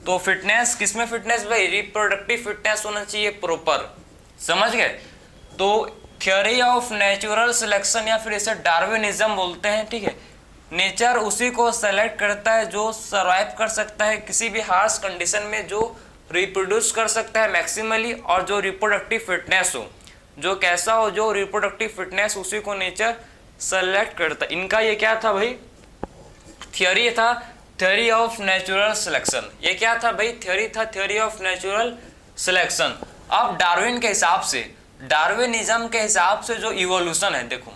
तो फिटनेस किसमें, फिटनेस भाई रिप्रोडक्टिव फिटनेस होना चाहिए प्रॉपर, समझ गए। तो थ्योरी ऑफ नेचुरल सिलेक्शन या फिर इसे डार्विनिज्म बोलते हैं। ठीक है, नेचर उसी को सेलेक्ट करता है जो सर्वाइव कर सकता है किसी भी हार्श कंडीशन में, जो रिप्रोड्यूस कर सकता है मैक्सिमली, और जो रिप्रोडक्टिव फिटनेस हो, जो कैसा हो, जो रिप्रोडक्टिव फिटनेस उसी को नेचर सेलेक्ट करता है। इनका ये क्या था भाई, थियोरी था, थ्योरी ऑफ नेचुरल सिलेक्शन। ये क्या था भाई, थ्योरी था, थ्योरी ऑफ नेचुरल सिलेक्शन। अब डार्विन के हिसाब से, डार्विनिज्म के हिसाब से जो इवोल्यूशन है, देखो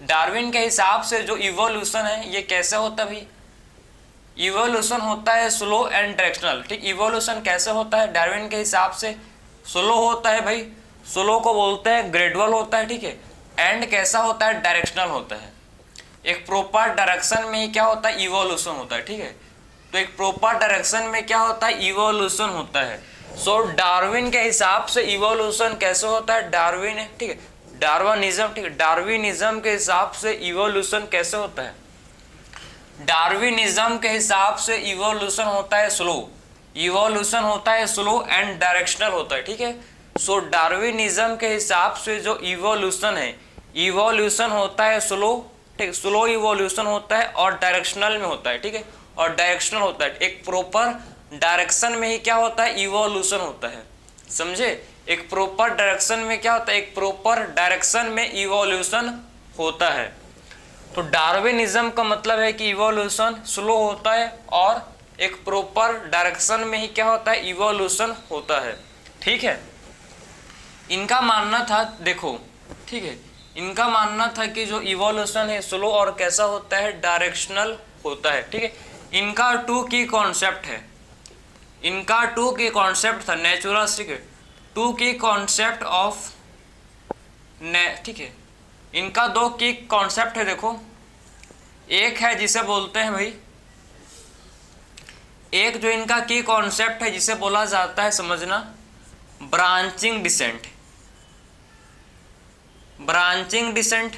डार्विन के हिसाब से जो इवोल्यूशन है ये कैसे होता है भाई, इवोल्यूशन होता है स्लो एंड डायरेक्शनल। ठीक, इवोल्यूशन कैसे होता है डार्विन के हिसाब से, स्लो होता है भाई, स्लो को बोलते हैं ग्रेजुअल होता है। ठीक है, एंड कैसा होता है, डायरेक्शनल होता है। एक प्रॉपर डायरेक्शन में ही क्या होता है, इवोल्यूशन होता है। ठीक है, तो एक प्रॉपर डायरेक्शन में क्या होता है, इवोल्यूशन होता है। सो डार्विन के हिसाब से इवोल्यूशन कैसे होता है, डार्विन है, ठीक है, डार्विनिज्म, ठीक है, डार्विनिज्म के हिसाब से इवोल्यूशन कैसे होता है, डार्विनिज्म के हिसाब से इवोल्यूशन होता है स्लो, इवोल्यूशन होता है स्लो एंड डायरेक्शनल होता है। ठीक है, सो डार्विनिज्म के हिसाब से जो इवोल्यूशन है, इवोल्यूशन होता है स्लो, ठीक, स्लो इवोल्यूशन होता है और डायरेक्शनल में होता है। ठीक है, और डायरेक्शनल होता है, एक प्रॉपर डायरेक्शन में ही क्या होता है, इवोल्यूशन होता है, समझे। एक प्रॉपर डायरेक्शन में क्या होता है, एक प्रॉपर डायरेक्शन में इवोल्यूशन होता है। तो डार्विनिज्म का मतलब है कि इवोल्यूशन स्लो होता है और एक प्रॉपर डायरेक्शन में ही क्या होता है, इवोल्यूशन होता है। ठीक है, इनका मानना था, देखो ठीक है, इनका मानना था कि जो इवोल्यूशन है स्लो और कैसा होता है, डायरेक्शनल होता है। ठीक है, इनका टू की कॉन्सेप्ट है, इनका टू की कॉन्सेप्ट था नेचुरल, ठीक है, टू की कॉन्सेप्ट ऑफ ठीक है, इनका दो की कॉन्सेप्ट है। देखो, एक है जिसे बोलते हैं भाई, एक जो इनका की कॉन्सेप्ट है जिसे बोला जाता है, समझना, ब्रांचिंग डिसेंट, ब्रांचिंग डिसेंट,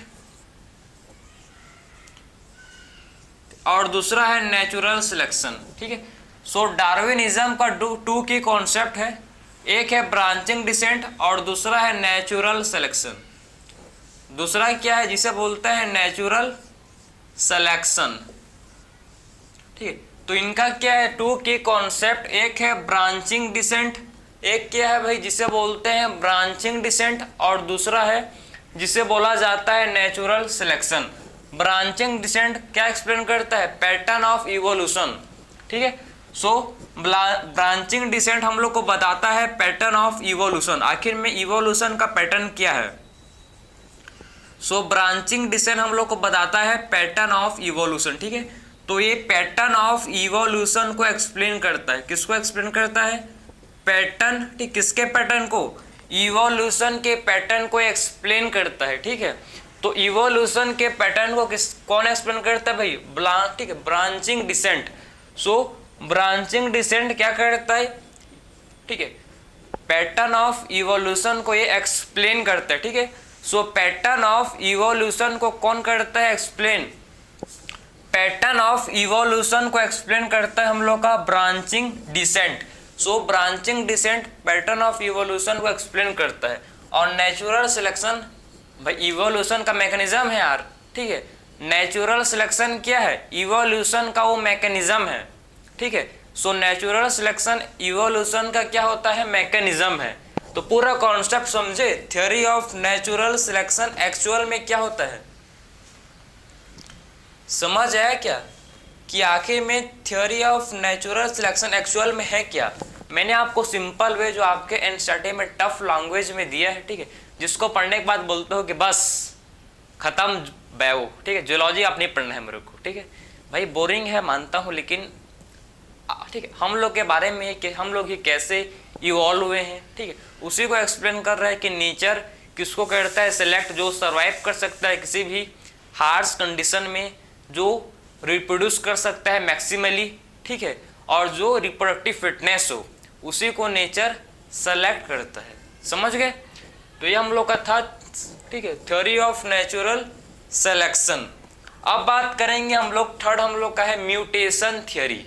और दूसरा है नेचुरल सिलेक्शन। ठीक है, सो डार्विनिज्म का टू की कॉन्सेप्ट है, एक है ब्रांचिंग डिसेंट और दूसरा है नेचुरल सिलेक्शन। दूसरा क्या है, जिसे बोलते हैं नेचुरल सिलेक्शन। ठीक है, तो इनका क्या है, टू की कॉन्सेप्ट, एक है ब्रांचिंग डिसेंट, एक क्या है भाई जिसे बोलते हैं ब्रांचिंग डिसेंट, और दूसरा है जिसे बोला जाता है नेचुरल सिलेक्शन। ब्रांचिंग डिसेंट क्या एक्सप्लेन करता है, पैटर्न ऑफ इवोल्यूशन। ठीक है, सो ब्रांचिंग डिसेंट हम लोग को बताता है पैटर्न ऑफ इवोल्यूशन, आखिर में इवोल्यूशन का पैटर्न क्या है। सो ब्रांचिंग डिसेंट हम लोग को बताता है पैटर्न ऑफ इवोल्यूशन। ठीक है, तो ये पैटर्न ऑफ इवोल्यूशन को एक्सप्लेन करता है, किसको एक्सप्लेन करता है, पैटर्न, ठीक, किसके पैटर्न को, इवोल्यूशन के पैटर्न को एक्सप्लेन करता है। ठीक है, तो इवोल्यूशन के पैटर्न को कौन एक्सप्लेन करता है भाई, ठीक है, ब्रांचिंग डिसेंट। सो ब्रांचिंग डिसेंट क्या करता है, ठीक है, पैटर्न ऑफ इवोल्यूशन को ये एक्सप्लेन करता है। ठीक है, सो पैटर्न ऑफ इवोल्यूशन को कौन करता है, एक्सप्लेन, पैटर्न ऑफ इवोल्यूशन को एक्सप्लेन करता है हम लोग का branching descent. So branching descent pattern of evolution को एक्सप्लेन करता है। और नेचुरल सिलेक्शन भाई इवोल्यूशन का मैकेनिज्म है यार, ठीक है। नेचुरल सिलेक्शन क्या है? इवोल्यूशन का वो मैकेनिज्म है, ठीक है। सो नेचुरल सिलेक्शन इवोल्यूशन का क्या होता है? मैकेनिज्म है। तो पूरा कॉन्सेप्ट समझे, theory of natural selection actual में क्या होता है, समझ आया क्या? कि आखिर में theory of natural selection actual में है क्या? मैंने आपको सिंपल वे जो आपके एनसीईआरटी में टफ लैंग्वेज में दिया है, ठीक है, जिसको पढ़ने के बाद बोलते हो कि बस खत्म बैव, ठीक है, जियोलॉजी आप नहीं पढ़ना है मेरे को, ठीक है भाई, बोरिंग है मानता हूँ, लेकिन ठीक है हम लोग के बारे में कि हम लोग ये कैसे इवॉल्व हुए हैं, ठीक है, उसी को एक्सप्लेन कर रहा है कि नेचर किसको कहता है? सेलेक्ट, जो सर्वाइव कर सकता है किसी भी हार्श कंडीशन में, जो रिप्रोड्यूस कर सकता है मैक्सिमली, ठीक है, और जो रिप्रोडक्टिव फिटनेस हो उसी को नेचर सेलेक्ट करता है। समझ गए? तो ये हम लोग का था, ठीक है, थ्योरी ऑफ नेचुरल सिलेक्शन। अब बात करेंगे हम लोग थर्ड, हम लोग का है म्यूटेशन थ्योरी,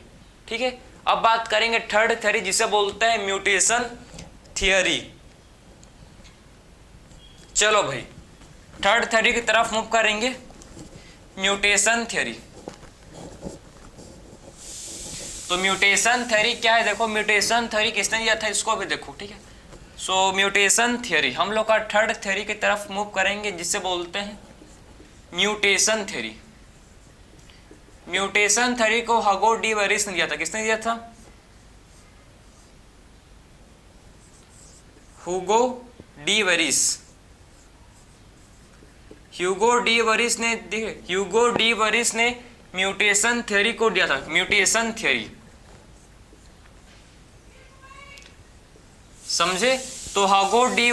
ठीक है। अब बात करेंगे थर्ड थ्योरी जिसे बोलते हैं म्यूटेशन थ्योरी। चलो भाई थर्ड थ्योरी की तरफ मूव करेंगे, म्यूटेशन थ्योरी। तो म्यूटेशन थ्योरी क्या है? देखो म्यूटेशन थ्योरी किसने दिया था इसको भी देखो, ठीक है। सो म्यूटेशन थ्योरी हम लोग का थर्ड थ्योरी की तरफ मूव करेंगे जिसे बोलते हैं म्यूटेशन थ्योरी। म्यूटेशन थ्योरी को हगो डी वेरिस ने दिया था। किसने दिया था? Hugo de Vries. Hugo de Vries ने म्यूटेशन थ्योरी को दिया था, म्यूटेशन थ्योरी, समझे? तो हगो डी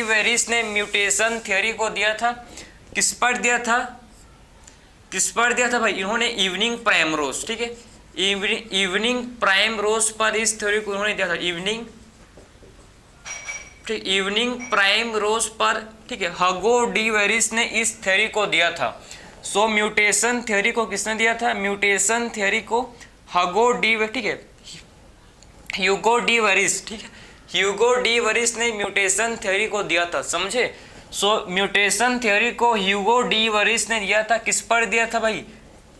वेरिस ने म्यूटेशन थ्योरी को दिया था। किस पर दिया था? भाई इन्होंने इवनिंग प्राइमरोज, ठीक है, इवनिंग प्राइमरोज पर इस थ्योरी को इन्होंने दिया था, इवनिंग प्राइमरोज पर, ठीक है, हगो डी वेरिस ने इस थ्योरी को दिया था। सो म्यूटेशन थ्योरी को किसने दिया था? म्यूटेशन थ्योरी को हगो डी, ठीक है, ह्यूगो डी वेरिस, ठीक है, ह्यूगो डी वेरिस ने म्यूटेशन थ्योरी को दिया था, समझे? सो म्यूटेशन थ्योरी को ह्यूगो डी वेरिस ने दिया था। किस पर दिया था भाई?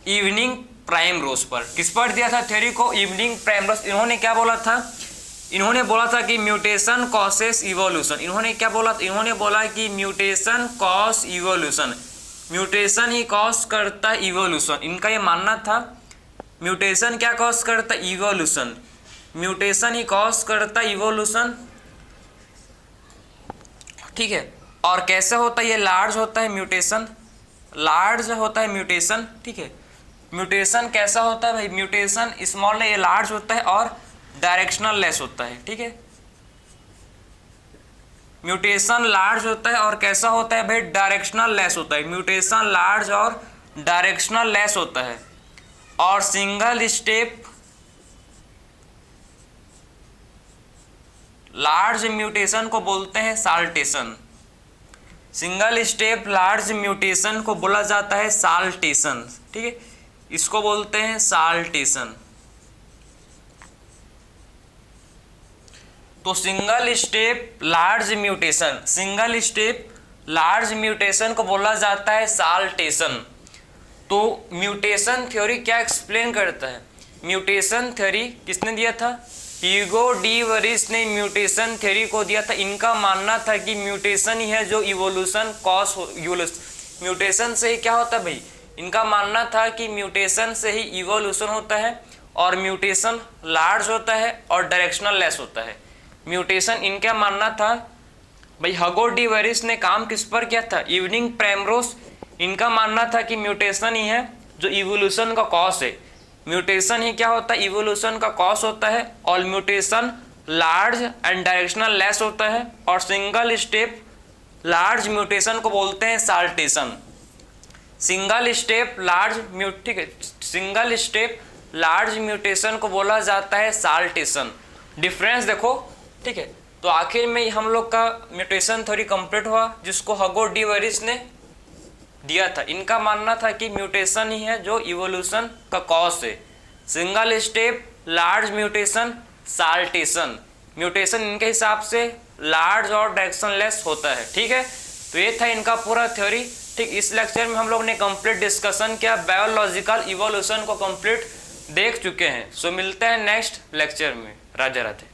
इवनिंग प्राइमरोज पर। किस पर दिया था थ्योरी को? Evening primrose. इन्होंने क्या बोला था? इन्होंने बोला था कि म्यूटेशन कॉसेस इवोल्यूशन। इन्होंने क्या बोला? इन्होंने बोला कि म्यूटेशन कॉज इवोल्यूशन, म्यूटेशन ही कॉज करता इवोल्यूशन। इनका ये मानना था म्यूटेशन क्या कॉज करता? इवोल्यूशन। म्यूटेशन ही कॉज करता इवोल्यूशन, ठीक है। और कैसे होता है? ये लार्ज होता है म्यूटेशन, लार्ज होता है म्यूटेशन, ठीक है। म्यूटेशन कैसा होता है भाई? म्यूटेशन स्मॉल है, ये लार्ज होता है और डायरेक्शनल लेस होता है, ठीक है। म्यूटेशन लार्ज होता है और कैसा होता है भाई? डायरेक्शनल लेस होता है। म्यूटेशन लार्ज और डायरेक्शनल लेस होता है। और सिंगल स्टेप लार्ज म्यूटेशन को बोलते हैं saltation. Single step large mutation को बोला जाता है साल्टेशन, ठीक है, इसको बोलते हैं साल्टेशन। तो सिंगल स्टेप लार्ज म्यूटेशन को बोला जाता है साल्टेशन। तो म्यूटेशन थ्योरी क्या एक्सप्लेन करता है? म्यूटेशन थ्योरी किसने दिया था? ह्यूगो डी वेरिस ने म्यूटेशन थ्योरी को दिया था। इनका मानना था कि म्यूटेशन ही है जो इवोल्यूशन कॉज हो, म्यूटेशन से ही क्या होता है भाई? इनका मानना था कि म्यूटेशन से ही इवोल्यूशन होता है और म्यूटेशन लार्ज होता है और डायरेक्शनल लेस होता है। म्यूटेशन इनका मानना था भाई। हगो डी वेरिस ने काम किस पर किया था? Evening primrose. इनका मानना था कि म्यूटेशन ही है जो इवोल्यूशन का कॉज है। म्यूटेशन ही क्या होता है? इवोल्यूशन का कॉज होता है। और mutation large and directional less होता है। और सिंगल स्टेप लार्ज म्यूटेशन को बोलते हैं साल्टेशन। सिंगल स्टेप लार्ज ठीक है, सिंगल स्टेप लार्ज म्यूटेशन को बोला जाता है साल्टेशन। डिफरेंस देखो, ठीक है। तो आखिर में हम लोग का म्यूटेशन थ्योरी कंप्लीट हुआ जिसको हगो डी वेरिस ने दिया था। इनका मानना था कि म्यूटेशन ही है जो इवोल्यूशन का कॉज है। Single step, large mutation, saltation. Mutation इनके हिसाब से लार्ज और डायरेक्शनलेस होता है। ठीक है, तो ये था इनका पूरा थ्योरी। ठीक, इस लेक्चर में हम लोग ने कंप्लीट डिस्कशन किया, बायोलॉजिकल इवोल्यूशन को कंप्लीट देख चुके हैं। सो मिलते हैं नेक्स्ट लेक्चर में। राधे राधे।